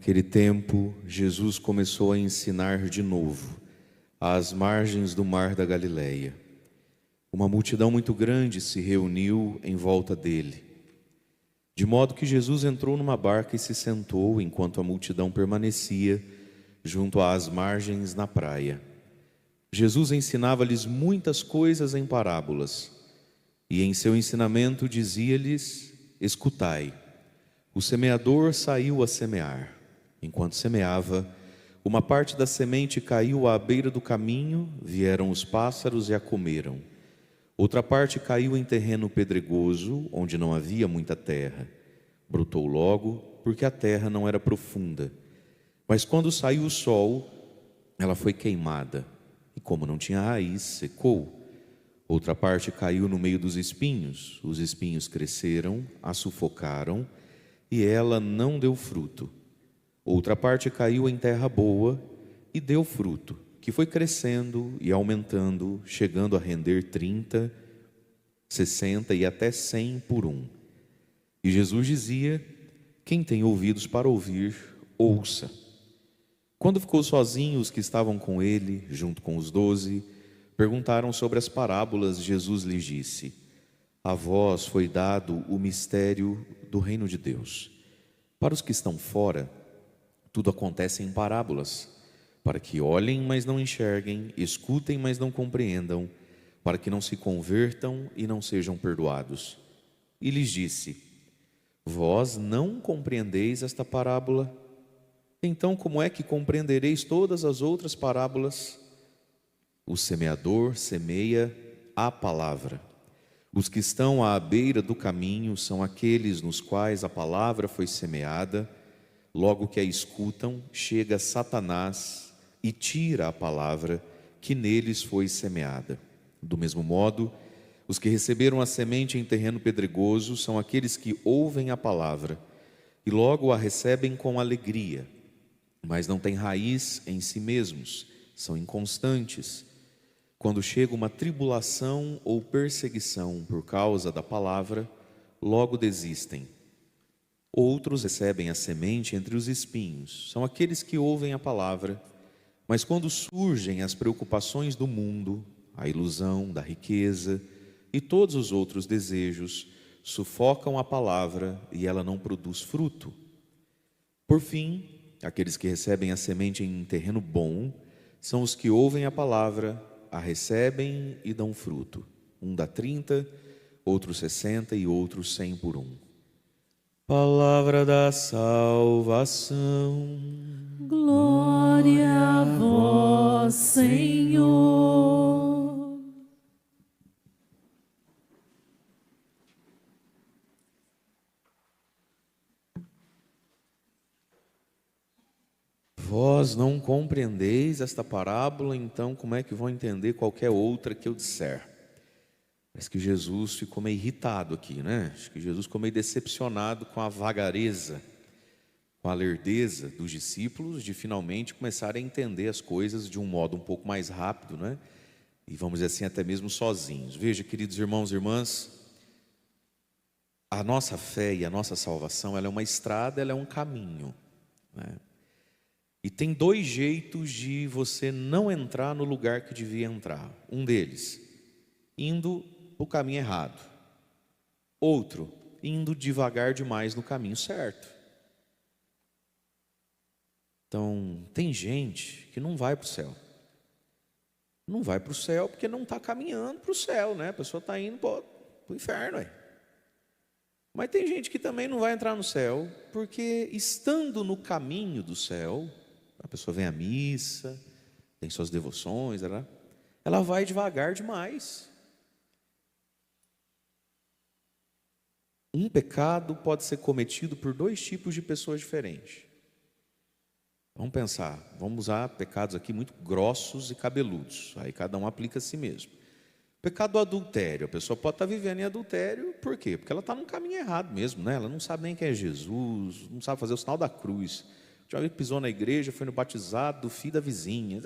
Naquele tempo, Jesus começou a ensinar de novo, às margens do mar da Galileia. Uma multidão muito grande se reuniu em volta dele, de modo que Jesus entrou numa barca e se sentou, enquanto a multidão permanecia junto às margens na praia. Jesus ensinava-lhes muitas coisas em parábolas, e em seu ensinamento dizia-lhes: escutai, o semeador saiu a semear. Enquanto semeava, uma parte da semente caiu à beira do caminho, vieram os pássaros e a comeram. Outra parte caiu em terreno pedregoso, onde não havia muita terra. Brotou logo, porque a terra não era profunda. Mas quando saiu o sol, ela foi queimada, e como não tinha raiz, secou. Outra parte caiu no meio dos espinhos. Os espinhos cresceram, a sufocaram, e ela não deu fruto. Outra parte caiu em terra boa e deu fruto, que foi crescendo e aumentando, chegando a render 30, 60 e até 100 por um. E Jesus dizia: quem tem ouvidos para ouvir, ouça. Quando ficou sozinho, os que estavam com ele, junto com os 12, perguntaram sobre as parábolas. Jesus lhes disse: a vós foi dado o mistério do reino de Deus. Para os que estão fora, tudo acontece em parábolas, para que olhem, mas não enxerguem, escutem, mas não compreendam, para que não se convertam e não sejam perdoados. E lhes disse: vós não compreendeis esta parábola? Então como é que compreendereis todas as outras parábolas? O semeador semeia a palavra. Os que estão à beira do caminho são aqueles nos quais a palavra foi semeada. Logo que a escutam, chega Satanás e tira a palavra que neles foi semeada. Do mesmo modo, os que receberam a semente em terreno pedregoso são aqueles que ouvem a palavra e logo a recebem com alegria, mas não têm raiz em si mesmos, são inconstantes. Quando chega uma tribulação ou perseguição por causa da palavra, logo desistem. Outros recebem a semente entre os espinhos, são aqueles que ouvem a palavra, mas quando surgem as preocupações do mundo, a ilusão da riqueza e todos os outros desejos, sufocam a palavra e ela não produz fruto. Por fim, aqueles que recebem a semente em terreno bom, são os que ouvem a palavra, a recebem e dão fruto. Um dá 30, outro 60 e outro 100 por um. Palavra da salvação. Glória a vós, Senhor. Vós não compreendeis esta parábola, então como é que vão entender qualquer outra que eu disser? Parece que Jesus ficou meio irritado aqui, né? Acho que Jesus ficou meio decepcionado com a vagareza, com a lerdeza dos discípulos de finalmente começarem a entender as coisas de um modo um pouco mais rápido, né? E vamos dizer assim, até mesmo sozinhos. Veja, queridos irmãos e irmãs, a nossa fé e a nossa salvação, ela é uma estrada, ela é um caminho, né? E tem dois jeitos de você não entrar no lugar que devia entrar. Um deles, indo o caminho errado. Outro, indo devagar demais no caminho certo. Então, tem gente que não vai para o céu. Não vai para o céu porque não está caminhando para o céu, né? A pessoa está indo para o inferno. Aí. Mas tem gente que também não vai entrar no céu porque, estando no caminho do céu, a pessoa vem à missa, tem suas devoções, ela vai devagar demais. Um pecado pode ser cometido por dois tipos de pessoas diferentes. Vamos pensar, vamos usar pecados aqui muito grossos e cabeludos. Aí cada um aplica a si mesmo. Pecado do adultério, a pessoa pode estar vivendo em adultério, por quê? Porque ela está num caminho errado mesmo, né? Ela não sabe nem quem é Jesus, não sabe fazer o sinal da cruz. Já pisou na igreja, foi no batizado do filho da vizinha.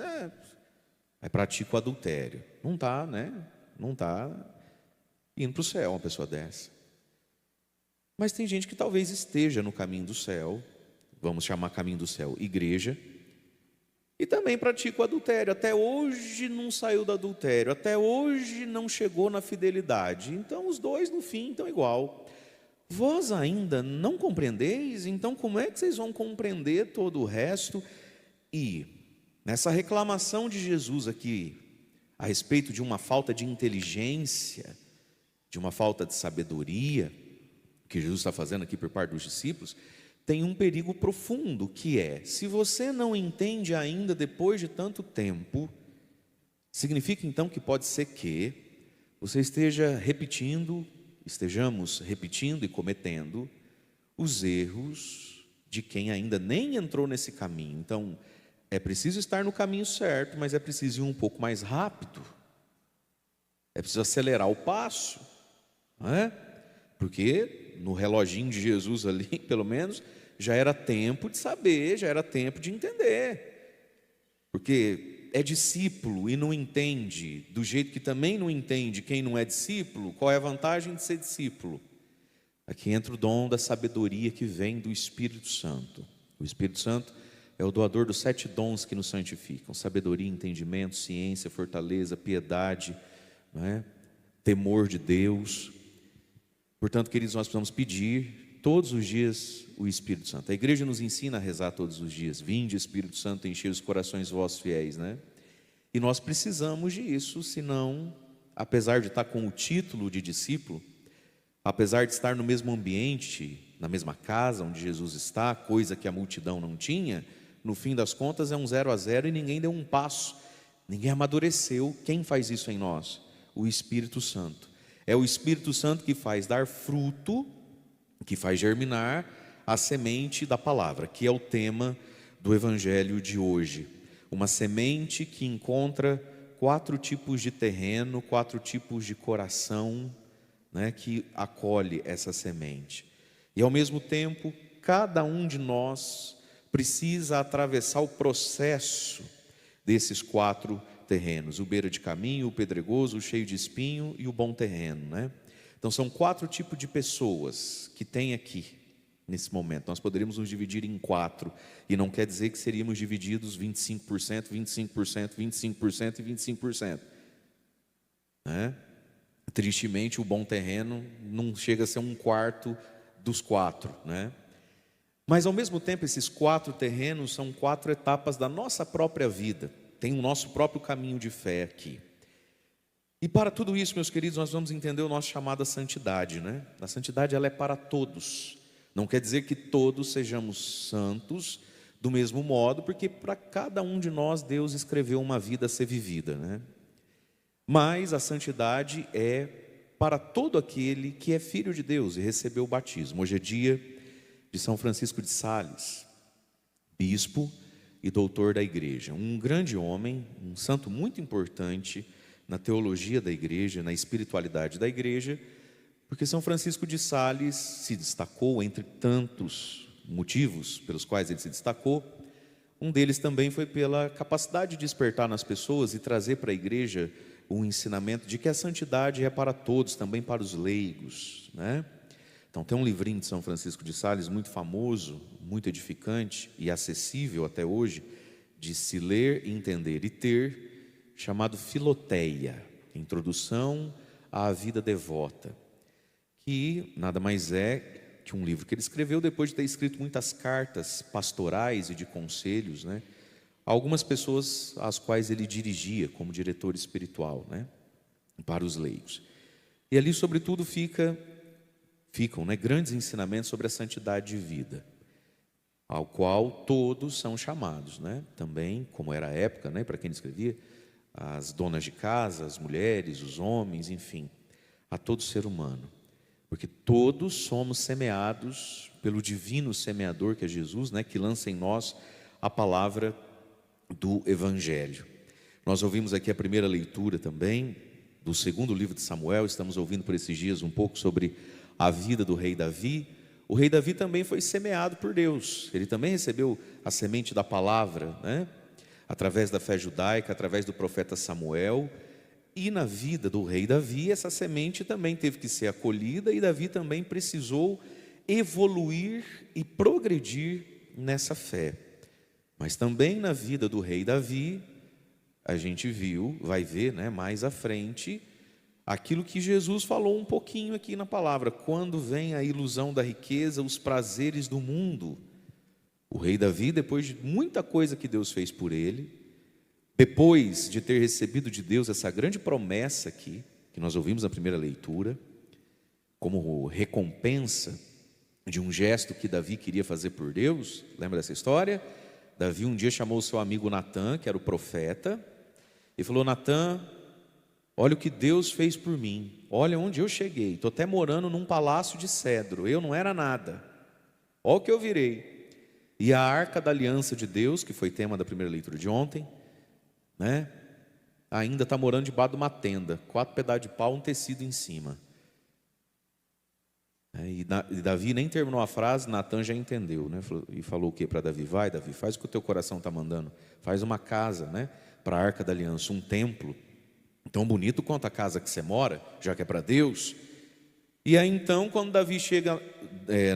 Aí pratica o adultério. Não está, né? Não está indo para o céu uma pessoa dessa. Mas tem gente que talvez esteja no caminho do céu, vamos chamar caminho do céu, igreja, e também pratica o adultério. Até hoje não saiu do adultério, até hoje não chegou na fidelidade. Então os dois no fim estão igual. Vós ainda não compreendeis? Então como é que vocês vão compreender todo o resto? E nessa reclamação de Jesus aqui, a respeito de uma falta de inteligência, de uma falta de sabedoria, que Jesus está fazendo aqui por parte dos discípulos, tem um perigo profundo, que é, se você não entende ainda depois de tanto tempo, significa então que pode ser que você estejamos repetindo e cometendo os erros de quem ainda nem entrou nesse caminho. Então, é preciso estar no caminho certo, mas é preciso ir um pouco mais rápido. É preciso acelerar o passo, não é? Porque no reloginho de Jesus ali, pelo menos, já era tempo de saber, já era tempo de entender. Porque é discípulo e não entende, do jeito que também não entende quem não é discípulo, qual é a vantagem de ser discípulo? Aqui entra o dom da sabedoria que vem do Espírito Santo. O Espírito Santo é o doador dos 7 dons que nos santificam: sabedoria, entendimento, ciência, fortaleza, piedade, não é? Temor de Deus. Portanto, queridos, nós precisamos pedir todos os dias o Espírito Santo. A igreja nos ensina a rezar todos os dias: vinde Espírito Santo, encher os corações vossos fiéis, né? E nós precisamos disso, senão, apesar de estar com o título de discípulo, apesar de estar no mesmo ambiente, na mesma casa onde Jesus está, coisa que a multidão não tinha, no fim das contas é um 0 a 0 e ninguém deu um passo, ninguém amadureceu. Quem faz isso em nós? O Espírito Santo. É o Espírito Santo que faz dar fruto, que faz germinar a semente da palavra, que é o tema do evangelho de hoje. Uma semente que encontra 4 tipos de terreno, 4 tipos de coração, né, que acolhe essa semente. E ao mesmo tempo, cada um de nós precisa atravessar o processo desses 4 terrenos: o beira de caminho, o pedregoso, o cheio de espinho e o bom terreno, né? Então são 4 tipos de pessoas que tem aqui nesse momento. Nós poderíamos nos dividir em 4, e não quer dizer que seríamos divididos 25%, 25%, 25% e 25%, né? Tristemente, o bom terreno não chega a ser 1/4 dos 4, né? Mas ao mesmo tempo, esses 4 terrenos são 4 etapas da nossa própria vida. Tem o nosso próprio caminho de fé aqui. E para tudo isso, meus queridos, nós vamos entender o nosso chamado à santidade, né? A santidade, ela é para todos. Não quer dizer que todos sejamos santos do mesmo modo, porque para cada um de nós Deus escreveu uma vida a ser vivida, né? Mas a santidade é para todo aquele que é filho de Deus e recebeu o batismo. Hoje é dia de São Francisco de Sales, bispo e doutor da igreja. Um grande homem, um santo muito importante na teologia da igreja, na espiritualidade da igreja, porque São Francisco de Sales se destacou entre tantos motivos pelos quais ele se destacou. Um deles também foi pela capacidade de despertar nas pessoas e trazer para a igreja o ensinamento de que a santidade é para todos, também para os leigos, né? Então tem um livrinho de São Francisco de Sales muito famoso, muito edificante e acessível até hoje, de se ler, entender e ter, chamado Filoteia, Introdução à Vida Devota, que nada mais é que um livro que ele escreveu depois de ter escrito muitas cartas pastorais e de conselhos, né, a algumas pessoas às quais ele dirigia como diretor espiritual, né, para os leigos. E ali, sobretudo, ficam, né, grandes ensinamentos sobre a santidade de vida, ao qual todos são chamados, né? Também, como era a época, né, para quem ele escrevia, as donas de casa, as mulheres, os homens, enfim, a todo ser humano, porque todos somos semeados pelo divino semeador que é Jesus, né, que lança em nós a palavra do Evangelho. Nós ouvimos aqui a primeira leitura também do 2º livro de Samuel. Estamos ouvindo por esses dias um pouco sobre a vida do rei Davi. O rei Davi também foi semeado por Deus, ele também recebeu a semente da palavra, né, através da fé judaica, através do profeta Samuel. E na vida do rei Davi, essa semente também teve que ser acolhida, e Davi também precisou evoluir e progredir nessa fé. Mas também na vida do rei Davi, a gente vai ver, né, mais à frente, aquilo que Jesus falou um pouquinho aqui na palavra: quando vem a ilusão da riqueza, os prazeres do mundo. O rei Davi, depois de muita coisa que Deus fez por ele, depois de ter recebido de Deus essa grande promessa aqui, que nós ouvimos na primeira leitura, como recompensa de um gesto que Davi queria fazer por Deus, lembra dessa história? Davi um dia chamou o seu amigo Natã, que era o profeta, e falou: Natã, olha o que Deus fez por mim, olha onde eu cheguei, estou até morando num palácio de cedro, eu não era nada, olha o que eu virei. E a arca da aliança de Deus, que foi tema da primeira leitura de ontem, né, ainda está morando debaixo de uma tenda, 4 pedaços de pau, um tecido em cima. E Davi nem terminou a frase, Natã já entendeu, né? E falou o que para Davi? Vai, Davi, faz o que o teu coração está mandando, faz uma casa, né, para a arca da aliança, um templo tão bonito quanto a casa que você mora, já que é para Deus. E aí então, quando Davi chega,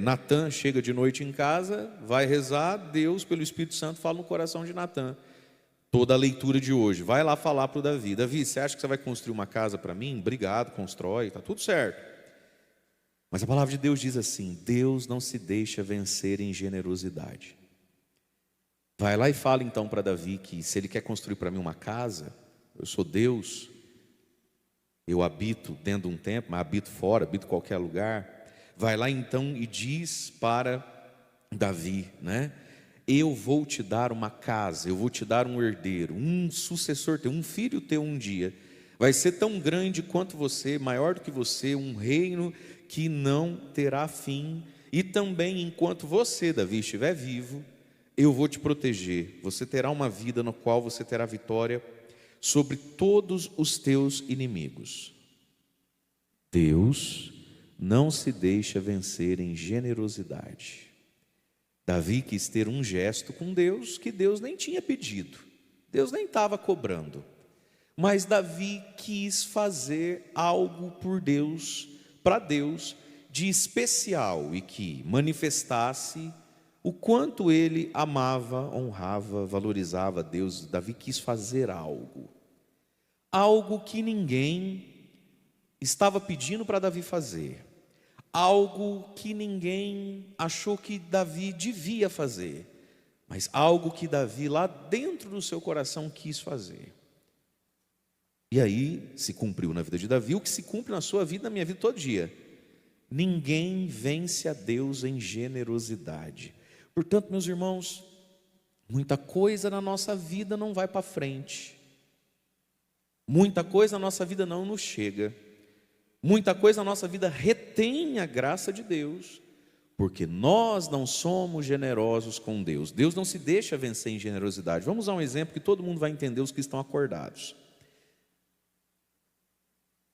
Natã chega de noite em casa, vai rezar, Deus pelo Espírito Santo fala no coração de Natã. Toda a leitura de hoje, vai lá falar para o Davi: Davi, você acha que você vai construir uma casa para mim? Obrigado, constrói, está tudo certo. Mas a palavra de Deus diz assim: Deus não se deixa vencer em generosidade. Vai lá e fala então para Davi que se ele quer construir para mim uma casa, eu sou Deus, eu habito dentro de um templo, mas habito fora, habito em qualquer lugar. Vai lá então e diz para Davi, né? Eu vou te dar uma casa, eu vou te dar um herdeiro, um sucessor teu, um filho teu um dia. Vai ser tão grande quanto você, maior do que você, um reino que não terá fim. E também enquanto você, Davi, estiver vivo, eu vou te proteger. Você terá uma vida na qual você terá vitória sobre todos os teus inimigos. Deus não se deixa vencer em generosidade. Davi quis ter um gesto com Deus que Deus nem tinha pedido, Deus nem estava cobrando, mas Davi quis fazer algo por Deus, para Deus, de especial e que manifestasse o quanto ele amava, honrava, valorizava Deus. Davi quis fazer algo que ninguém estava pedindo para Davi fazer, algo que ninguém achou que Davi devia fazer, mas algo que Davi lá dentro do seu coração quis fazer. E aí se cumpriu na vida de Davi o que se cumpre na sua vida, na minha vida todo dia: ninguém vence a Deus em generosidade. Portanto, meus irmãos, muita coisa na nossa vida não vai para frente, muita coisa na nossa vida não nos chega, muita coisa na nossa vida retém a graça de Deus, porque nós não somos generosos com Deus. Deus não se deixa vencer em generosidade. Vamos usar um exemplo que todo mundo vai entender, os que estão acordados.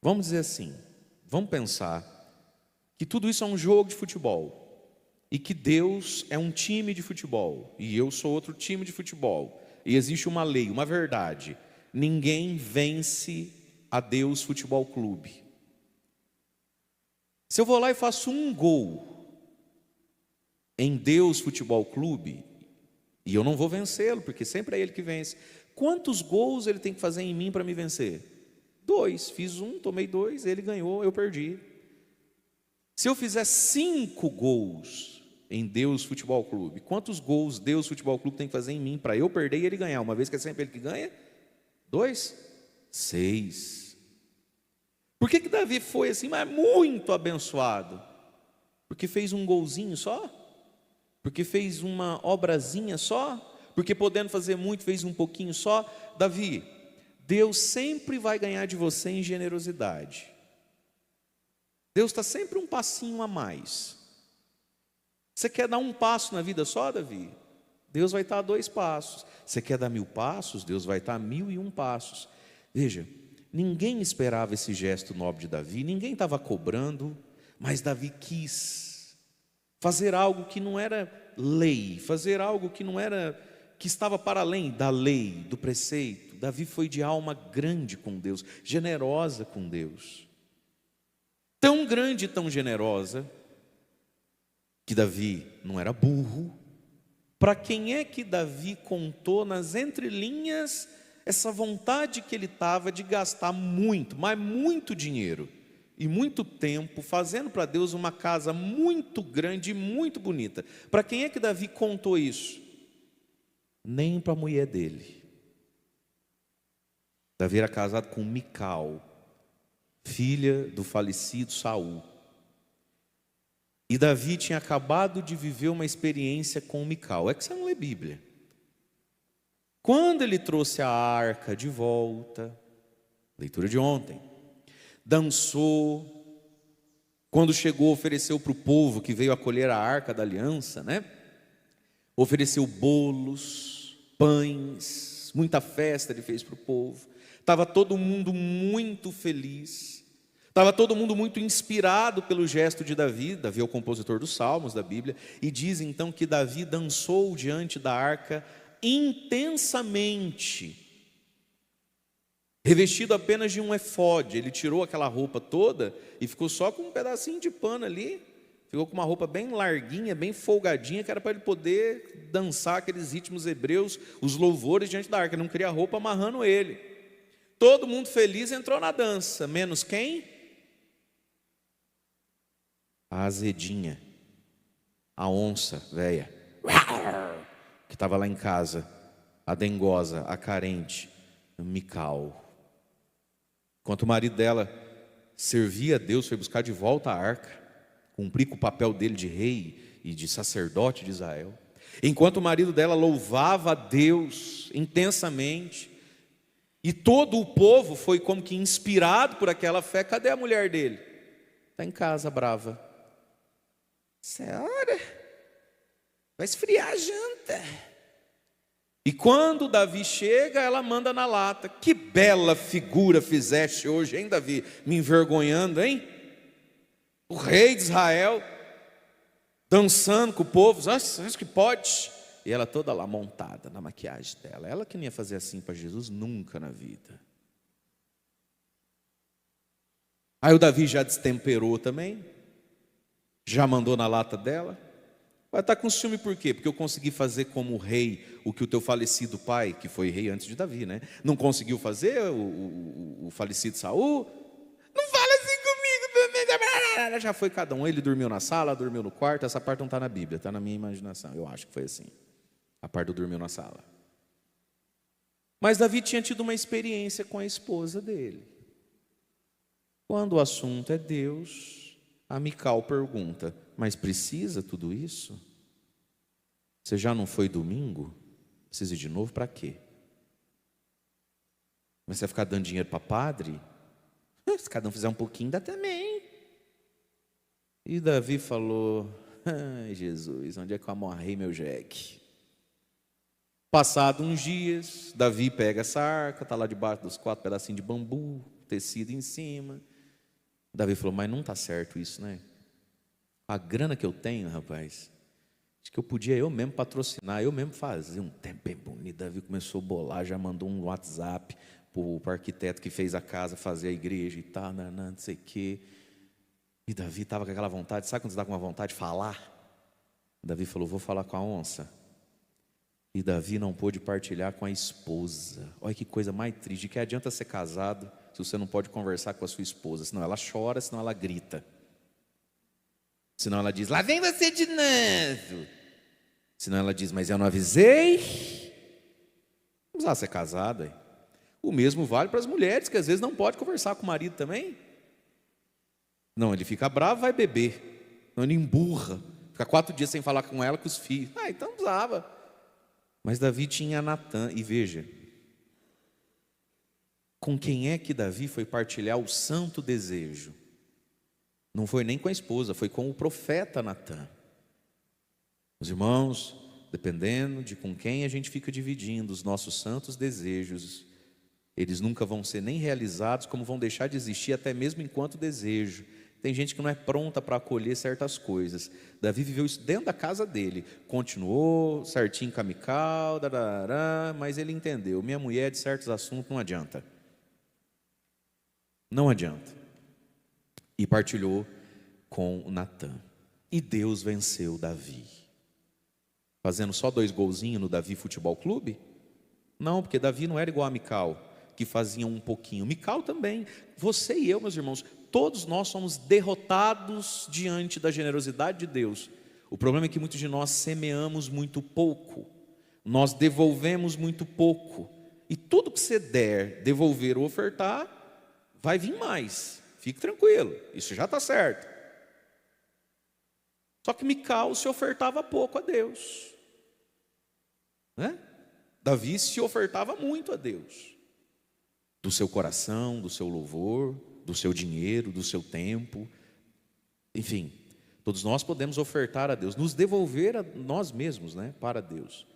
Vamos dizer assim, vamos pensar que tudo isso é um jogo de futebol, e que Deus é um time de futebol, e eu sou outro time de futebol, e existe uma lei, uma verdade: ninguém vence a Deus Futebol Clube. Se eu vou lá e faço um gol em Deus Futebol Clube, e eu não vou vencê-lo, porque sempre é ele que vence, quantos gols ele tem que fazer em mim para me vencer? 2, fiz 1, tomei 2, ele ganhou, eu perdi. Se eu fizer 5 gols em Deus Futebol Clube, quantos gols Deus Futebol Clube tem que fazer em mim para eu perder e ele ganhar? Uma vez que é sempre ele que ganha? 2, 6. Por que Davi foi assim, mas muito abençoado? Porque fez um golzinho só? Porque fez uma obrazinha só? Porque podendo fazer muito, fez um pouquinho só? Davi, Deus sempre vai ganhar de você em generosidade. Deus está sempre um passinho a mais. Você quer dar um passo na vida só, Davi? Deus vai estar a 2 passos. Você quer dar 1000 passos? Deus vai estar a 1001 passos. Veja, ninguém esperava esse gesto nobre de Davi, ninguém estava cobrando, mas Davi quis fazer algo que não era lei, fazer algo que não era, que estava para além da lei, do preceito. Davi foi de alma grande com Deus, generosa com Deus. Tão grande e tão generosa, que Davi não era burro, Para quem é que Davi contou nas entrelinhas essa vontade que ele estava de gastar muito, mas muito dinheiro e muito tempo fazendo para Deus uma casa muito grande e muito bonita? Para quem é que Davi contou isso? Nem para a mulher dele. Davi era casado com Mical, filha do falecido Saul. E Davi tinha acabado de viver uma experiência com Mical. É que você não lê Bíblia. Quando ele trouxe a arca de volta, leitura de ontem, dançou, quando chegou ofereceu para o povo que veio acolher a arca da aliança, né? Ofereceu bolos, pães, muita festa ele fez para o povo. Estava todo mundo muito feliz. Estava todo mundo muito inspirado pelo gesto de Davi. Davi é o compositor dos Salmos da Bíblia. E diz então que Davi dançou diante da arca intensamente, revestido apenas de um efode. Ele tirou aquela roupa toda e ficou só com um pedacinho de pano ali. Ficou com uma roupa bem larguinha, bem folgadinha, que era para ele poder dançar aqueles ritmos hebreus, os louvores diante da arca. Ele não queria roupa amarrando ele. Todo mundo feliz entrou na dança, menos quem? A azedinha, a onça velha, que estava lá em casa, a dengosa, a carente, Mical. Enquanto o marido dela servia a Deus, foi buscar de volta a arca, cumprir com o papel dele de rei e de sacerdote de Israel. Enquanto o marido dela louvava a Deus intensamente, e todo o povo foi como que inspirado por aquela fé. Cadê a mulher dele? Está em casa, brava. Senhora, vai esfriar a janta. E quando Davi chega, ela manda na lata. Que bela figura fizeste hoje, hein, Davi? Me envergonhando, hein? O rei de Israel, dançando com o povo. Acho que pode. E ela toda lá montada na maquiagem dela. Ela que não ia fazer assim para Jesus nunca na vida. Aí o Davi já destemperou também. Já mandou na lata dela. Vai estar com ciúme por quê? Porque eu consegui fazer como rei o que o teu falecido pai, que foi rei antes de Davi, né? Não conseguiu fazer o falecido Saul. Não fala assim comigo. Já foi cada um. Ele dormiu na sala, dormiu no quarto. Essa parte não está na Bíblia, está na minha imaginação. Eu acho que foi assim. A parte do dormiu na sala. Mas Davi tinha tido uma experiência com a esposa dele. Quando o assunto é Deus, a Mical pergunta: mas precisa tudo isso? Você já não foi domingo? Precisa ir de novo para quê? Mas você vai ficar dando dinheiro para padre? Se cada um fizer um pouquinho, dá também. E Davi falou: ai, Jesus, onde é que eu amarrei meu jegue? Passado uns dias, Davi pega essa arca, está lá debaixo dos 4 pedacinhos de bambu, tecido em cima. Davi falou: mas não está certo isso, né? A grana que eu tenho, rapaz, acho que eu podia eu mesmo patrocinar, eu mesmo fazer um tempo bem bonito. Davi começou a bolar, já mandou um WhatsApp para o arquiteto que fez a casa fazer a igreja e tal, não sei o quê. E Davi estava com aquela vontade, sabe quando você está com uma vontade de falar? Davi falou: vou falar com a onça. E Davi não pôde partilhar com a esposa. Olha que coisa mais triste. Que adianta ser casado se você não pode conversar com a sua esposa? Senão ela chora, senão ela grita. Senão ela diz: lá vem você de novo. Senão ela diz: mas eu não avisei. Não precisava ser casado. Hein? O mesmo vale para as mulheres, que às vezes não pode conversar com o marido também. Não, ele fica bravo, vai beber. Não, ele emburra. Fica 4 dias sem falar com ela, com os filhos. Então não precisava. Mas Davi tinha Natã. E veja, com quem é que Davi foi partilhar o santo desejo? Não foi nem com a esposa, foi com o profeta Natã. Os irmãos, dependendo de com quem a gente fica dividindo os nossos santos desejos, eles nunca vão ser nem realizados, como vão deixar de existir até mesmo enquanto desejo. Tem gente que não é pronta para acolher certas coisas. Davi viveu isso dentro da casa dele. Continuou certinho com a Mical, mas ele entendeu: minha mulher de certos assuntos não adianta. Não adianta. E partilhou com Natã. E Deus venceu Davi. fazendo só 2 golzinhos no Davi Futebol Clube? Não, porque Davi não era igual a Mical, que fazia um pouquinho. Mical também. Você e eu, meus irmãos, todos nós somos derrotados diante da generosidade de Deus. O problema é que muitos de nós semeamos muito pouco. Nós devolvemos muito pouco. E tudo que você der, devolver ou ofertar, vai vir mais. Fique tranquilo, isso já está certo. Só que Mical se ofertava pouco a Deus, né? Davi se ofertava muito a Deus. Do seu coração, do seu louvor, do seu dinheiro, do seu tempo. Enfim, todos nós podemos ofertar a Deus, nos devolver a nós mesmos, né, para Deus.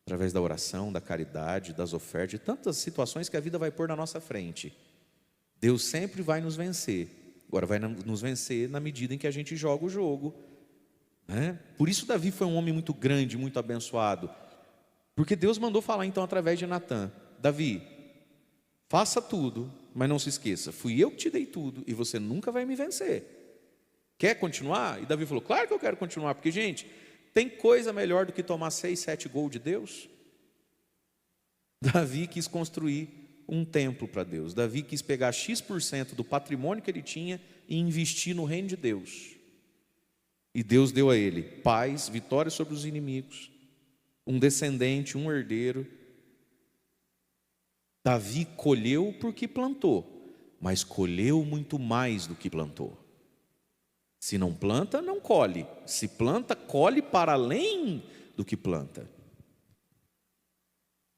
Através da oração, da caridade, das ofertas, de tantas situações que a vida vai pôr na nossa frente. Deus sempre vai nos vencer. Agora vai nos vencer na medida em que a gente joga o jogo, né? Por isso Davi foi um homem muito grande, muito abençoado. Porque Deus mandou falar então através de Natã: Davi, faça tudo, mas não se esqueça, fui eu que te dei tudo e você nunca vai me vencer. Quer continuar? E Davi falou: claro que eu quero continuar, porque, gente, tem coisa melhor do que tomar 6, 7 gols de Deus? Davi quis construir um templo para Deus. Davi quis pegar X% do patrimônio que ele tinha e investir no reino de Deus. E Deus deu a ele paz, vitória sobre os inimigos, um descendente, um herdeiro. Davi colheu porque plantou, mas colheu muito mais do que plantou. Se não planta, não colhe. Se planta, colhe para além do que planta.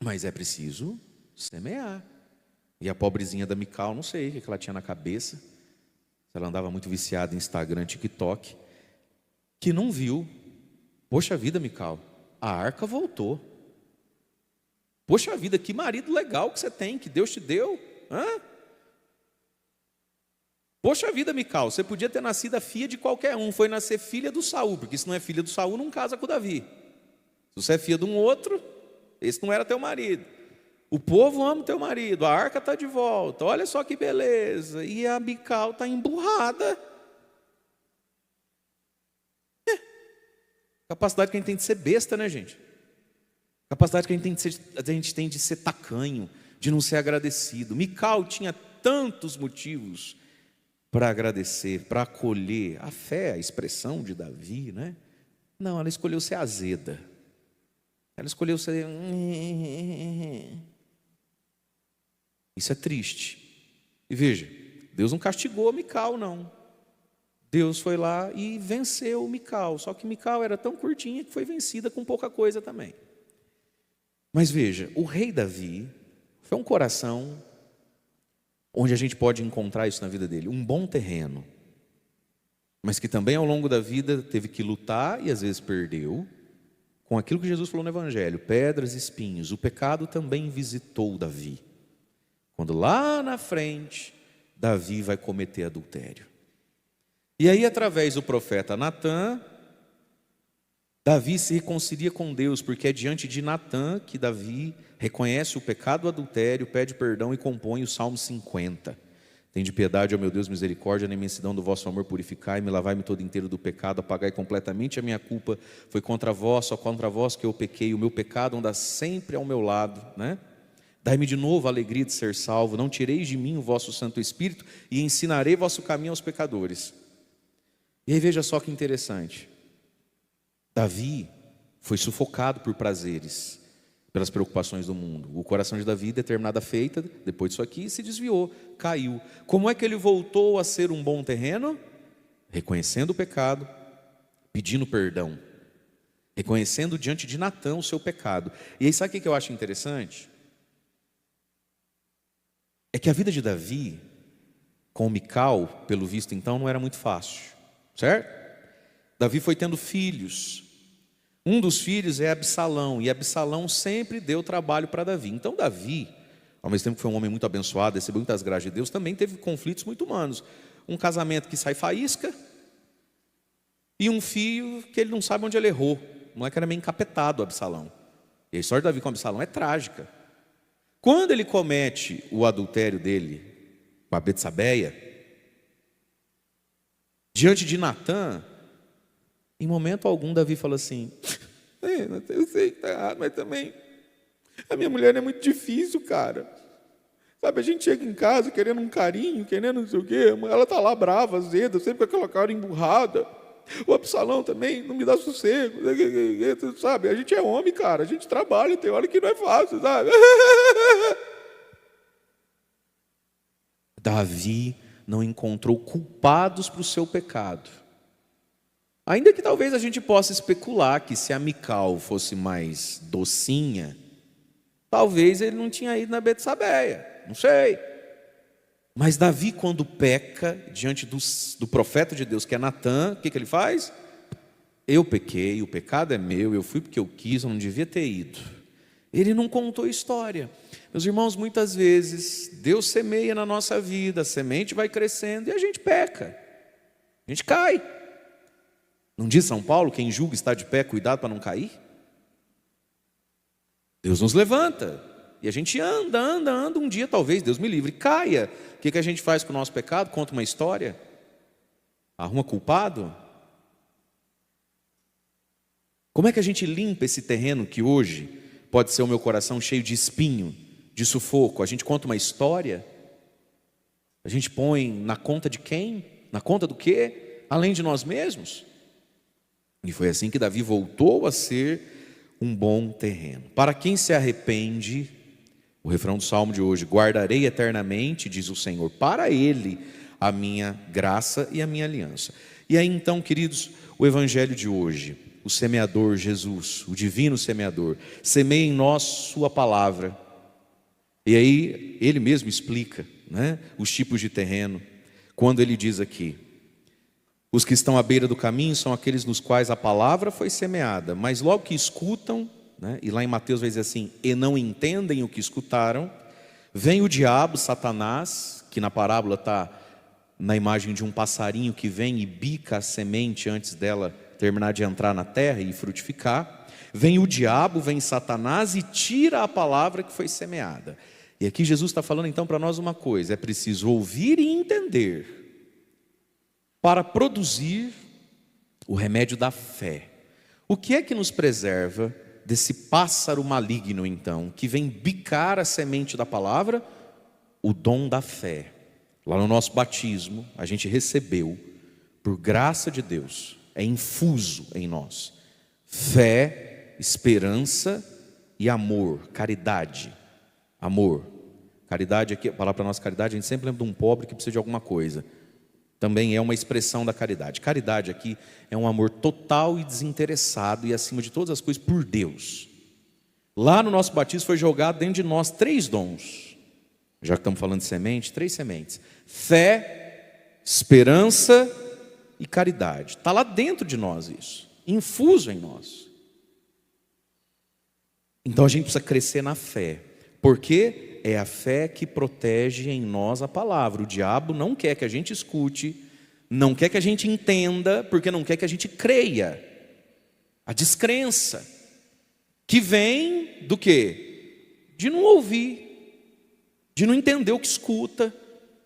Mas é preciso semear. E a pobrezinha da Mical, não sei o que ela tinha na cabeça. Ela andava muito viciada em Instagram, TikTok, que não viu. Poxa vida, Mical, a arca voltou. Poxa vida, que marido legal que você tem, que Deus te deu. Hã? Poxa vida, Mical, você podia ter nascido a filha de qualquer um, foi nascer filha do Saul, porque se não é filha do Saul, não casa com o Davi. Se você é filha de um outro, esse não era teu marido. O povo ama o teu marido, a arca está de volta, olha só que beleza. E a Mical está emburrada. Capacidade que a gente tem de ser besta, né, gente? Capacidade que a gente tem de ser tacanho, de não ser agradecido. Mical tinha tantos motivos para agradecer, para acolher. A fé, a expressão de Davi, né? Não, ela escolheu ser azeda. Ela escolheu ser... Isso é triste. E veja, Deus não castigou Mical, não. Deus foi lá e venceu Mical. Só que Mical era tão curtinha que foi vencida com pouca coisa também. Mas veja, o rei Davi foi um coração onde a gente pode encontrar isso na vida dele, um bom terreno, mas que também ao longo da vida teve que lutar e às vezes perdeu, com aquilo que Jesus falou no Evangelho, pedras e espinhos. O pecado também visitou Davi, quando lá na frente Davi vai cometer adultério. E aí, através do profeta Natã, Davi se reconcilia com Deus, porque é diante de Natã que Davi reconhece o pecado do adultério, pede perdão e compõe o Salmo 50. Tende piedade, ó meu Deus, misericórdia, na imensidão do vosso amor purificai-me, lavai-me todo inteiro do pecado, apagai completamente a minha culpa. Foi contra vós, só contra vós que eu pequei, o meu pecado anda sempre ao meu lado, né? Dai-me de novo a alegria de ser salvo, não tireis de mim o vosso Santo Espírito, e ensinarei vosso caminho aos pecadores. E aí veja só que interessante. Davi foi sufocado por prazeres, pelas preocupações do mundo. O coração de Davi, determinada feita, depois disso aqui, se desviou, caiu. Como é que ele voltou a ser um bom terreno? Reconhecendo o pecado, pedindo perdão, reconhecendo diante de Natã o seu pecado. E aí sabe o que eu acho interessante? É que a vida de Davi com Mical, pelo visto então, não era muito fácil, certo? Davi foi tendo filhos. Um dos filhos é Absalão, e Absalão sempre deu trabalho para Davi. Então Davi, ao mesmo tempo que foi um homem muito abençoado, recebeu muitas graças de Deus, também teve conflitos muito humanos. Um casamento que sai faísca, e um filho que ele não sabe onde ele errou. O moleque era meio encapetado, Absalão. E a história de Davi com Absalão é trágica. Quando ele comete o adultério dele com a Betsabeia, diante de Natã, em momento algum Davi fala assim: Eu sei que está errado, mas também a minha mulher é muito difícil, cara. Sabe, a gente chega em casa querendo um carinho, querendo não sei o quê, ela está lá brava, azeda, sempre com aquela cara emburrada. O Absalão também não me dá sossego, sabe? A gente é homem, cara, a gente trabalha, tem hora que não é fácil, sabe? Davi não encontrou culpados para o seu pecado. Ainda que talvez a gente possa especular que se a Mical fosse mais docinha, talvez ele não tinha ido na Betsabeia, não sei. Mas Davi, quando peca diante do profeta de Deus, que é Natã, o que ele faz? Eu pequei, o pecado é meu, eu fui porque eu quis, eu não devia ter ido. Ele não contou história. Meus irmãos, muitas vezes Deus semeia na nossa vida, a semente vai crescendo e a gente peca, a gente cai. Não diz São Paulo, quem julga está de pé, cuidado para não cair? Deus nos levanta e a gente anda, um dia talvez, Deus me livre, caia. O que a gente faz com o nosso pecado? Conta uma história? Arruma culpado? Como é que a gente limpa esse terreno que hoje pode ser o meu coração cheio de espinho, de sufoco? A gente conta uma história? A gente põe na conta de quem? Na conta do quê? Além de nós mesmos? E foi assim que Davi voltou a ser um bom terreno. Para quem se arrepende, o refrão do salmo de hoje: guardarei eternamente, diz o Senhor, para Ele a minha graça e a minha aliança. E aí então, queridos, o evangelho de hoje, o semeador Jesus, o divino semeador, semeia em nós sua palavra. E aí ele mesmo explica, né, os tipos de terreno, quando ele diz aqui: os que estão à beira do caminho são aqueles nos quais a palavra foi semeada, mas logo que escutam, né, e lá em Mateus vai dizer assim, e não entendem o que escutaram, vem o diabo, Satanás, que na parábola está na imagem de um passarinho que vem e bica a semente antes dela terminar de entrar na terra e frutificar. Vem o diabo, vem Satanás e tira a palavra que foi semeada. E aqui Jesus está falando então para nós uma coisa: é preciso ouvir e entender para produzir o remédio da fé. O que é que nos preserva desse pássaro maligno então, que vem bicar a semente da palavra? O dom da fé. Lá no nosso batismo, a gente recebeu, por graça de Deus, é infuso em nós, fé, esperança e amor, caridade. Amor, caridade aqui, falar para nós caridade, a gente sempre lembra de um pobre que precisa de alguma coisa. Também é uma expressão da caridade. Caridade aqui é um amor total e desinteressado e acima de todas as coisas por Deus. Lá no nosso batismo foi jogado dentro de nós 3 dons. Já que estamos falando de semente, 3 sementes: fé, esperança e caridade. Está lá dentro de nós isso, infuso em nós. Então a gente precisa crescer na fé, porque é a fé que protege em nós a palavra. O diabo não quer que a gente escute, não quer que a gente entenda, porque não quer que a gente creia. A descrença, que vem do quê? De não ouvir, de não entender o que escuta.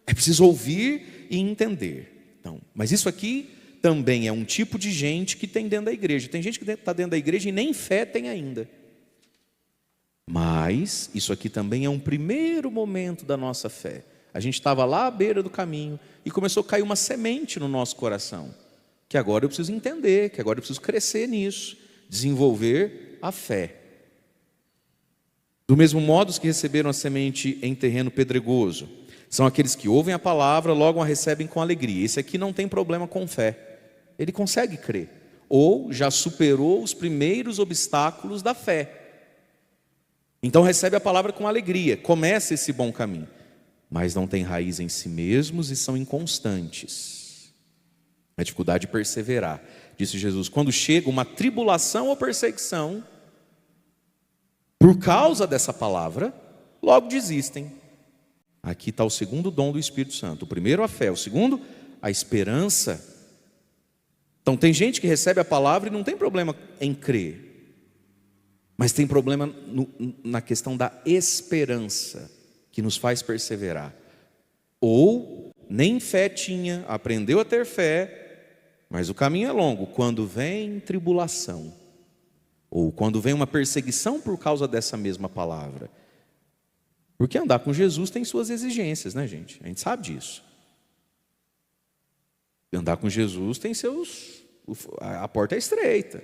É preciso ouvir e entender. Então, mas isso aqui também é um tipo de gente que tem dentro da igreja. Tem gente que está dentro da igreja e nem fé tem ainda. Mas isso aqui também é um primeiro momento da nossa fé. A gente estava lá à beira do caminho e começou a cair uma semente no nosso coração, que agora eu preciso entender, que agora eu preciso crescer nisso, desenvolver a fé. Do mesmo modo, os que receberam a semente em terreno pedregoso são aqueles que ouvem a palavra, logo a recebem com alegria. Esse aqui não tem problema com fé, ele consegue crer, ou já superou os primeiros obstáculos da fé. Então recebe a palavra com alegria, começa esse bom caminho, mas não tem raiz em si mesmos e são inconstantes. A dificuldade de perseverar. Disse Jesus: quando chega uma tribulação ou perseguição, por causa dessa palavra, logo desistem. Aqui está o segundo dom do Espírito Santo. O primeiro, a fé. O segundo, a esperança. Então tem gente que recebe a palavra e não tem problema em crer, mas tem problema na questão da esperança, que nos faz perseverar. Ou nem fé tinha, aprendeu a ter fé, mas o caminho é longo. Quando vem tribulação, ou quando vem uma perseguição por causa dessa mesma palavra. Porque andar com Jesus tem suas exigências, né, gente? A gente sabe disso. Andar com Jesus tem seus... A porta é estreita.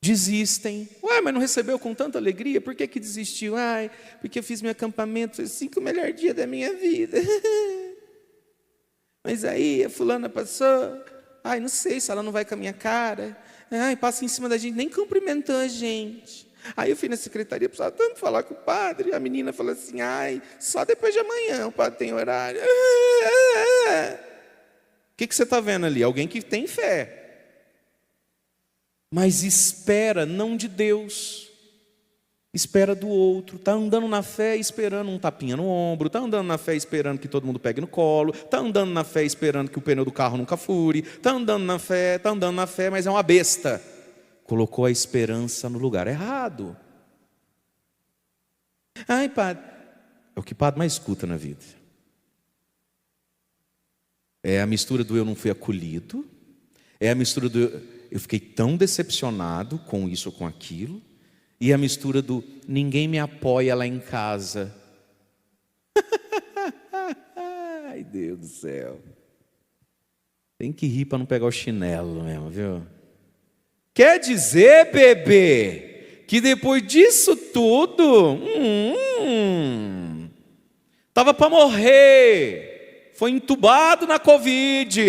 Desistem. Ué, mas não recebeu com tanta alegria? Por que desistiu? Ai, porque eu fiz meu acampamento, foi 5 melhores dias da minha vida. Mas aí a fulana passou. Ai, não sei se ela não vai com a minha cara. Ai, passa em cima da gente, nem cumprimentou a gente. Aí eu fui na secretaria, precisava tanto falar com o padre. A menina falou assim, ai, só depois de amanhã o padre tem horário. O que você está vendo ali? Alguém que tem fé, mas espera não de Deus, espera do outro. Está andando na fé esperando um tapinha no ombro, está andando na fé esperando que todo mundo pegue no colo, está andando na fé esperando que o pneu do carro nunca fure, está andando na fé, mas é uma besta. Colocou a esperança no lugar errado. Ai, padre, é o que o padre mais escuta na vida. É a mistura do eu não fui acolhido, é a mistura do eu fiquei tão decepcionado com isso ou com aquilo, e a mistura do ninguém me apoia lá em casa. Ai, Deus do céu. Tem que rir para não pegar o chinelo mesmo, viu? Quer dizer, bebê, que depois disso tudo, estava para morrer, foi entubado na Covid,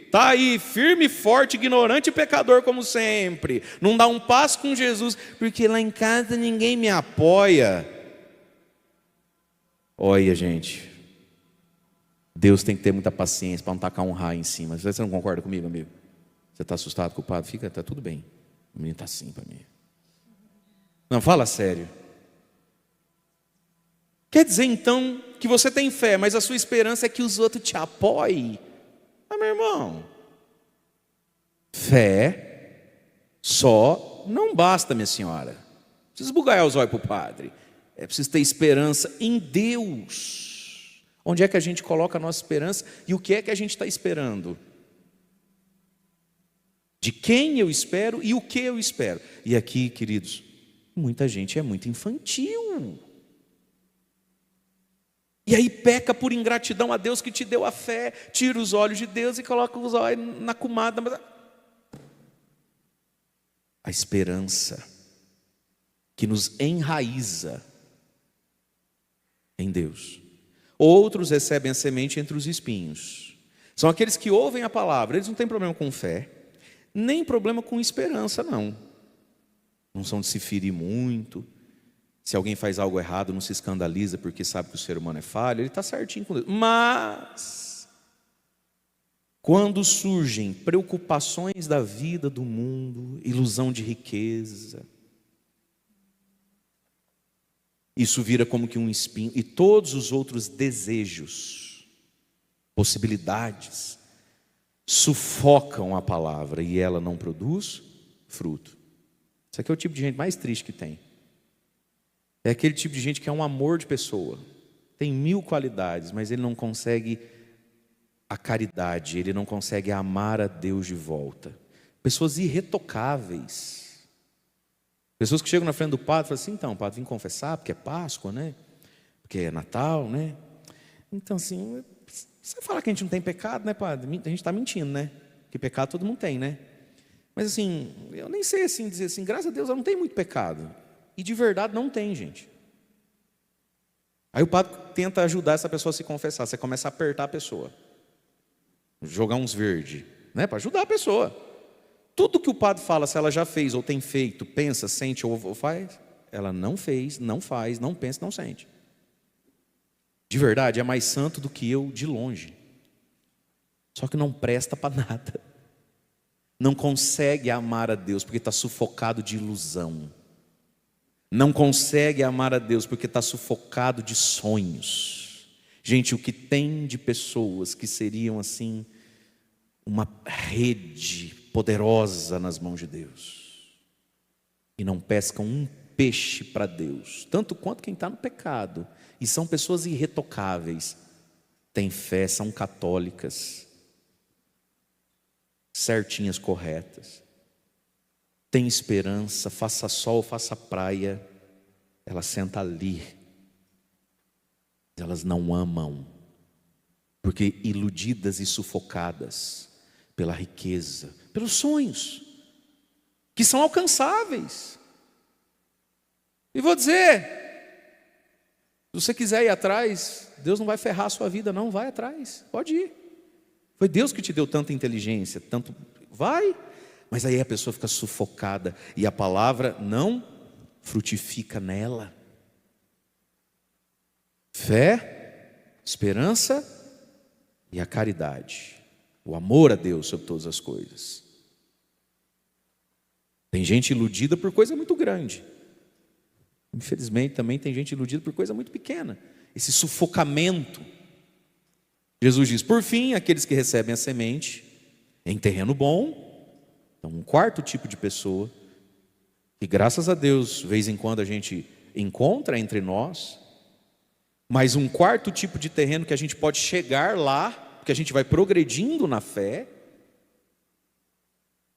está aí firme, forte, ignorante e pecador como sempre, não dá um passo com Jesus, porque lá em casa ninguém me apoia. Olha, gente, Deus tem que ter muita paciência para não tacar um raio em cima. Você não concorda comigo, amigo? Você está assustado com o padre? Fica, está tudo bem. O menino está assim para mim. Não, fala sério. Quer dizer então que você tem fé, mas a sua esperança é que os outros te apoiem? Ah, meu irmão, fé só não basta, minha senhora. Não precisa esbugalhar os olhos para o padre. É preciso ter esperança em Deus. Onde é que a gente coloca a nossa esperança e o que é que a gente está esperando? De quem eu espero e o que eu espero. E aqui, queridos, muita gente é muito infantil. E aí peca por ingratidão a Deus que te deu a fé, tira os olhos de Deus e coloca os olhos na comadre. A esperança que nos enraiza em Deus. Outros recebem a semente entre os espinhos. São aqueles que ouvem a palavra, eles não têm problema com fé, nem problema com esperança, não. Não são de se ferir muito. Se alguém faz algo errado, não se escandaliza porque sabe que o ser humano é falho, ele está certinho com Deus. Mas, quando surgem preocupações da vida, do mundo, ilusão de riqueza, isso vira como que um espinho, e todos os outros desejos, possibilidades, sufocam a palavra e ela não produz fruto. Isso aqui é o tipo de gente mais triste que tem. É aquele tipo de gente que é um amor de pessoa, tem 1000 qualidades, mas ele não consegue a caridade, ele não consegue amar a Deus de volta. Pessoas irretocáveis, pessoas que chegam na frente do padre e falam assim, então, padre, vim confessar, porque é Páscoa, né? Porque é Natal, né? Então, assim, você fala que a gente não tem pecado, né, padre? A gente está mentindo, né? Que pecado todo mundo tem, né? Mas assim, eu nem sei assim dizer assim, graças a Deus eu não tenho muito pecado. E de verdade não tem, gente. Aí o padre tenta ajudar essa pessoa a se confessar. Você começa a apertar a pessoa, jogar uns verdes, né? Para ajudar a pessoa. Tudo que o padre fala, se ela já fez ou tem feito, pensa, sente ou faz, ela não fez, não faz, não pensa, não sente. De verdade, é mais santo do que eu de longe. Só que não presta para nada. Não consegue amar a Deus porque está sufocado de ilusão. Não consegue amar a Deus porque está sufocado de sonhos. Gente, o que tem de pessoas que seriam assim uma rede poderosa nas mãos de Deus e não pescam um peixe para Deus, tanto quanto quem está no pecado, e são pessoas irretocáveis, têm fé, são católicas, certinhas, corretas, tem esperança, faça sol, faça praia, ela senta ali. Elas não amam, porque iludidas e sufocadas pela riqueza, pelos sonhos, que são alcançáveis. E vou dizer, se você quiser ir atrás, Deus não vai ferrar a sua vida não, vai atrás, pode ir. Foi Deus que te deu tanta inteligência, tanto, vai. Mas aí a pessoa fica sufocada e a palavra não frutifica nela. Fé, esperança e a caridade, o amor a Deus sobre todas as coisas. Tem gente iludida por coisa muito grande. Infelizmente também tem gente iludida por coisa muito pequena. Esse sufocamento. Jesus diz, por fim, aqueles que recebem a semente em terreno bom. Então, um quarto tipo de pessoa, que graças a Deus, de vez em quando a gente encontra entre nós, mas um quarto tipo de terreno que a gente pode chegar lá, porque a gente vai progredindo na fé.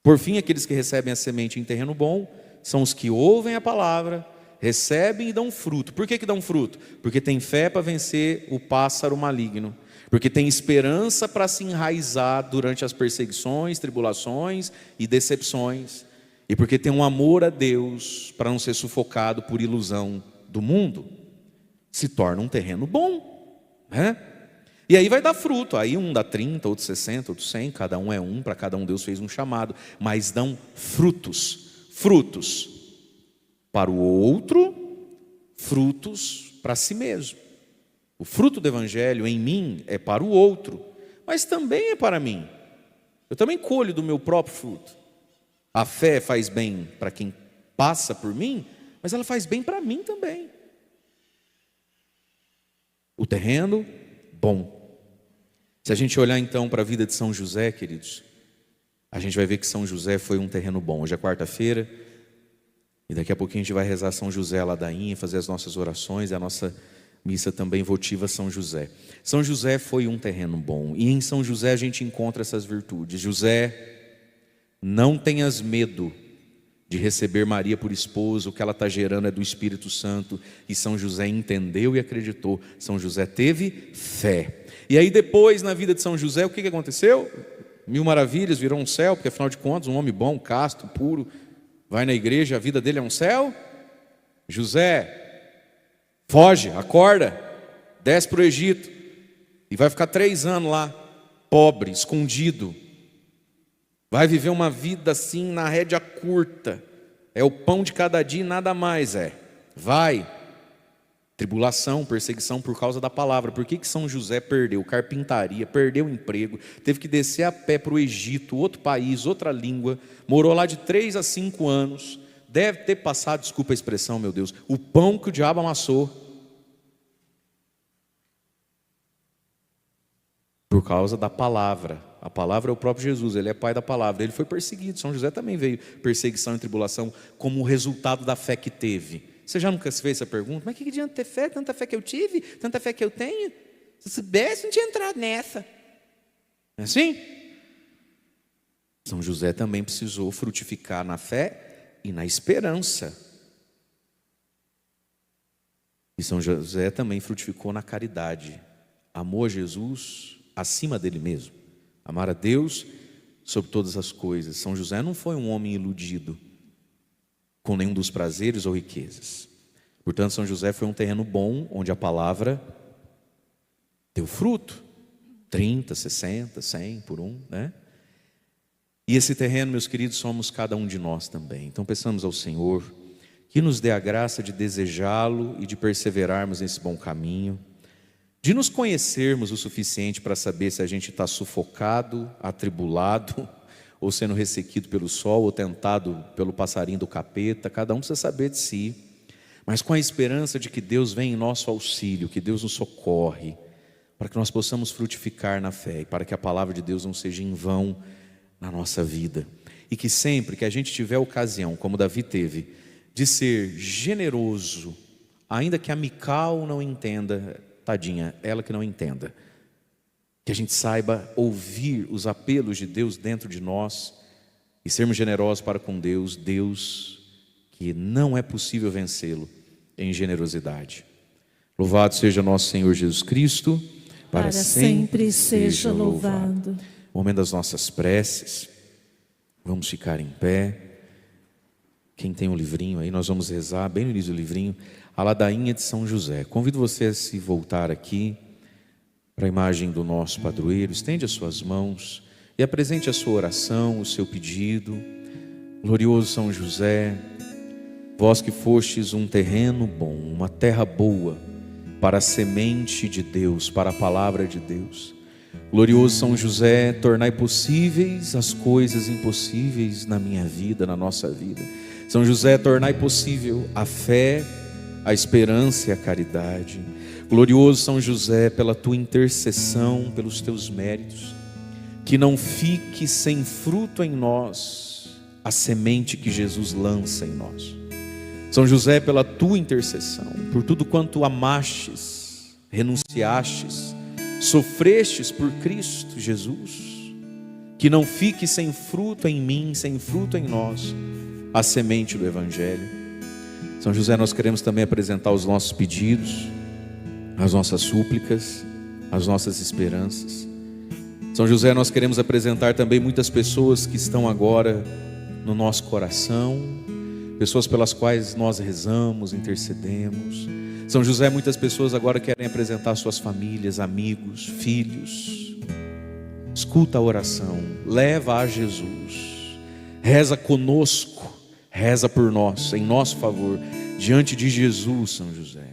Por fim, aqueles que recebem a semente em terreno bom, são os que ouvem a palavra, recebem e dão fruto. Por que dão fruto? Porque tem fé para vencer o pássaro maligno. Porque tem esperança para se enraizar durante as perseguições, tribulações e decepções. E porque tem um amor a Deus para não ser sufocado por ilusão do mundo. Se torna um terreno bom, né? E aí vai dar fruto. Aí um dá 30, outro 60, outro 100. Cada um é um, para cada um Deus fez um chamado. Mas dão frutos. Frutos para o outro, frutos para si mesmo. O fruto do evangelho em mim é para o outro, mas também é para mim. Eu também colho do meu próprio fruto. A fé faz bem para quem passa por mim, mas ela faz bem para mim também. O terreno, bom. Se a gente olhar então para a vida de São José, queridos, a gente vai ver que São José foi um terreno bom. Hoje é quarta-feira, e daqui a pouquinho a gente vai rezar São José a ladainha, fazer as nossas orações, a nossa missa também votiva São José. São José foi um terreno bom, e em São José a gente encontra essas virtudes. José, não tenhas medo de receber Maria por esposa, o que ela está gerando é do Espírito Santo, e São José entendeu e acreditou. São José teve fé. E aí depois, na vida de São José, o que aconteceu? 1000 maravilhas, virou um céu, porque afinal de contas, um homem bom, casto, puro, vai na igreja, a vida dele é um céu. José, foge, acorda, desce para o Egito, e vai ficar 3 anos lá, pobre, escondido. Vai viver uma vida assim na rédea curta. É o pão de cada dia e nada mais é. Vai. Tribulação, perseguição por causa da palavra. Por que São José perdeu carpintaria, perdeu o emprego, teve que descer a pé para o Egito, outro país, outra língua, morou lá de 3 a 5 anos, deve ter passado, desculpa a expressão, meu Deus, o pão que o diabo amassou, por causa da palavra. A palavra é o próprio Jesus, ele é pai da palavra. Ele foi perseguido. São José também veio perseguição e tribulação como resultado da fé que teve. Você já nunca se fez essa pergunta? Mas que adianta ter fé? Tanta fé que eu tive, tanta fé que eu tenho. Se soubesse, não tinha entrado nessa. Não é assim? São José também precisou frutificar na fé e na esperança. E São José também frutificou na caridade. Amou a Jesus acima dele mesmo. Amar a Deus sobre todas as coisas. São José não foi um homem iludido com nenhum dos prazeres ou riquezas. Portanto, São José foi um terreno bom, onde a palavra deu fruto. 30, 60, 100 por um, né? E esse terreno, meus queridos, somos cada um de nós também. Então peçamos ao Senhor que nos dê a graça de desejá-lo e de perseverarmos nesse bom caminho, de nos conhecermos o suficiente para saber se a gente está sufocado, atribulado, ou sendo ressequido pelo sol, ou tentado pelo passarinho do capeta. Cada um precisa saber de si, mas com a esperança de que Deus vem em nosso auxílio, que Deus nos socorre, para que nós possamos frutificar na fé, e para que a palavra de Deus não seja em vão na nossa vida. E que sempre que a gente tiver ocasião, como Davi teve, de ser generoso, ainda que a Mical não entenda, tadinha, ela que não entenda, que a gente saiba ouvir os apelos de Deus dentro de nós e sermos generosos para com Deus, Deus que não é possível vencê-lo em generosidade. Louvado seja nosso Senhor Jesus Cristo, para sempre seja louvado. Momento das nossas preces, vamos ficar em pé. Quem tem um livrinho aí, nós vamos rezar bem no início do livrinho, a ladainha de São José. Convido você a se voltar aqui para a imagem do nosso padroeiro, estende as suas mãos e apresente a sua oração, o seu pedido. Glorioso São José, vós que fostes um terreno bom, uma terra boa, para a semente de Deus, para a palavra de Deus. Glorioso São José, tornai possíveis as coisas impossíveis na minha vida, na nossa vida. São José, tornai possível a fé, a esperança e a caridade. Glorioso São José, pela tua intercessão, pelos teus méritos, que não fique sem fruto em nós a semente que Jesus lança em nós. São José, pela tua intercessão, por tudo quanto amastes, renunciastes, sofrestes por Cristo Jesus, que não fique sem fruto em mim, sem fruto em nós, a semente do Evangelho. São José, nós queremos também apresentar os nossos pedidos, as nossas súplicas, as nossas esperanças. São José, nós queremos apresentar também muitas pessoas que estão agora no nosso coração, pessoas pelas quais nós rezamos, intercedemos. São José, muitas pessoas agora querem apresentar suas famílias, amigos, filhos. Escuta a oração, leva a Jesus, reza conosco, reza por nós, em nosso favor, diante de Jesus, São José,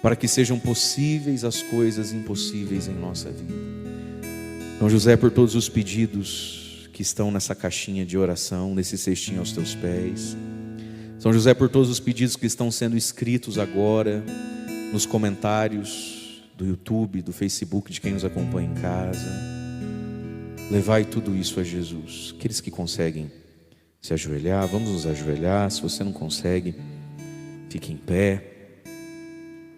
para que sejam possíveis as coisas impossíveis em nossa vida. São José, por todos os pedidos que estão nessa caixinha de oração, nesse cestinho aos teus pés. São José, por todos os pedidos que estão sendo escritos agora nos comentários do YouTube, do Facebook, de quem nos acompanha em casa. Levai tudo isso a Jesus. Aqueles que conseguem se ajoelhar, vamos nos ajoelhar. Se você não consegue, fique em pé.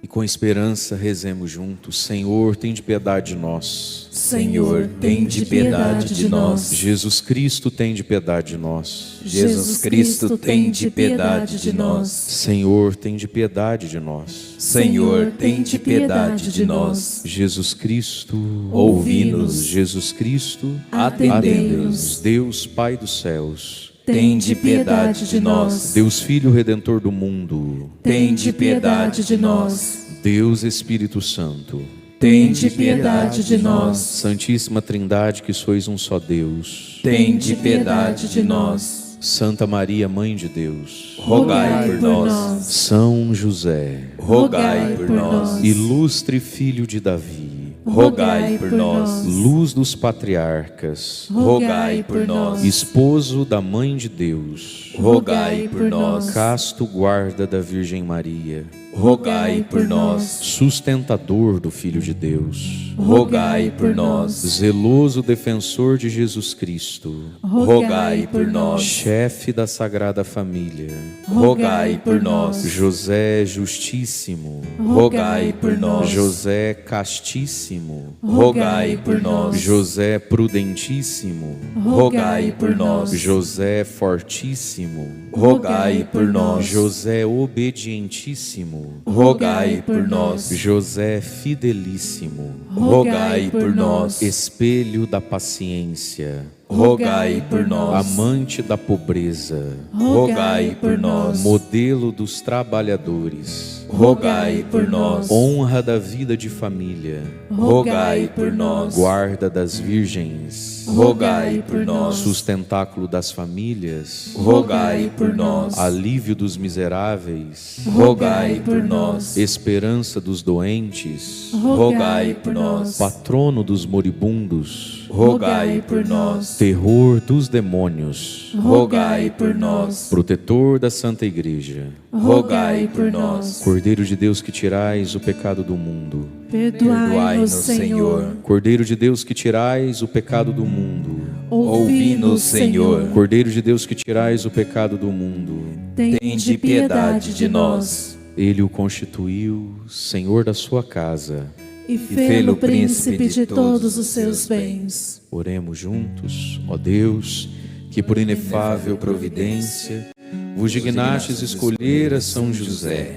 E com esperança rezemos juntos. Senhor, tende piedade de nós. Senhor, tende piedade de nós. Jesus Cristo, tende piedade de nós. Jesus Cristo, tende piedade de nós. Senhor, tende piedade de nós. Senhor, tende piedade de nós. Jesus Cristo, ouvi-nos. Jesus Cristo, atendei-nos. Deus Pai dos céus, tende piedade de nós. Deus Filho Redentor do mundo, tende piedade de nós. Deus Espírito Santo, tende piedade de nós. Santíssima Trindade, que sois um só Deus, tende piedade de nós. Santa Maria, Mãe de Deus, rogai por nós. São José, rogai por nós. Ilustre Filho de Davi, rogai por nós. Luz dos patriarcas, rogai por nós. Esposo da Mãe de Deus, rogai por nós. Casto guarda da Virgem Maria, rogai por nós. Sustentador do Filho de Deus, rogai por nós. Zeloso defensor de Jesus Cristo, rogai por nós. Chefe da Sagrada Família, rogai por nós. José Justíssimo, rogai por nós. José Castíssimo, rogai por nós. José Prudentíssimo, rogai por nós. José Fortíssimo, rogai por nós. José Obedientíssimo, rogai por nós. José Fidelíssimo, rogai por nós. Espelho da paciência, rogai por nós. Amante da pobreza, rogai por nós. Modelo dos trabalhadores, rogai por nós. Honra da vida de família, rogai por nós. Guarda das virgens, rogai por nós. Sustentáculo das famílias, rogai por nós. Alívio dos miseráveis, rogai por nós. Esperança dos doentes, rogai por nós. Patrono dos moribundos, rogai por nós. Terror dos demônios, rogai por nós. Protetor da Santa Igreja, rogai por nós. Cordeiro de Deus, que tirais o pecado do mundo, perdoai-nos, Senhor. Cordeiro de Deus, que tirais o pecado do mundo, ouvi-nos, Senhor. Cordeiro de Deus, que tirais o pecado do mundo, tende piedade de nós. Ele o constituiu Senhor da sua casa e fê-lo príncipe de todos os seus bens. Oremos juntos. Ó Deus, que por inefável providência vos dignastes escolher a São José,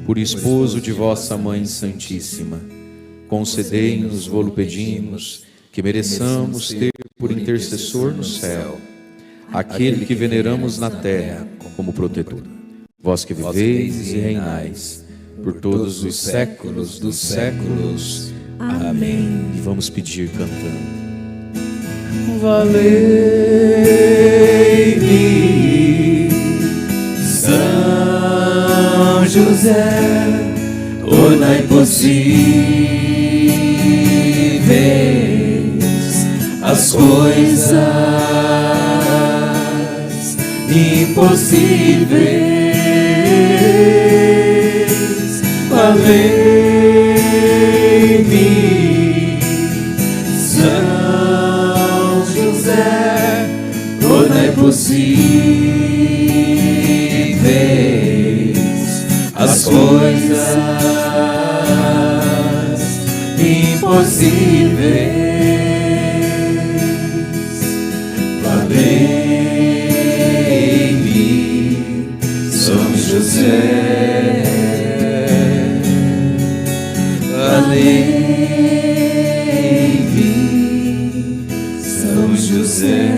por esposo de vossa Mãe Santíssima, concedei-nos, vô-lo pedimos, que mereçamos ter por intercessor no céu aquele que veneramos na terra como protetor. Vós que viveis e reinais por todos os séculos dos séculos. Amém. E vamos pedir cantando. Valei-me, São José, tornai possíveis as coisas impossíveis. Valei-me, São José, tornai possíveis as coisas impossíveis. Valei-me, São José. Valei-me, São José.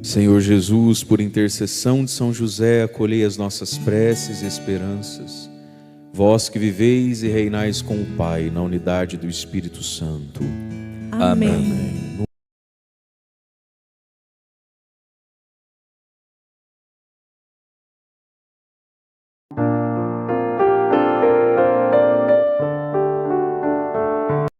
Senhor Jesus, por intercessão de São José, acolhei as nossas preces e esperanças. Vós que viveis e reinais com o Pai, na unidade do Espírito Santo. Amém.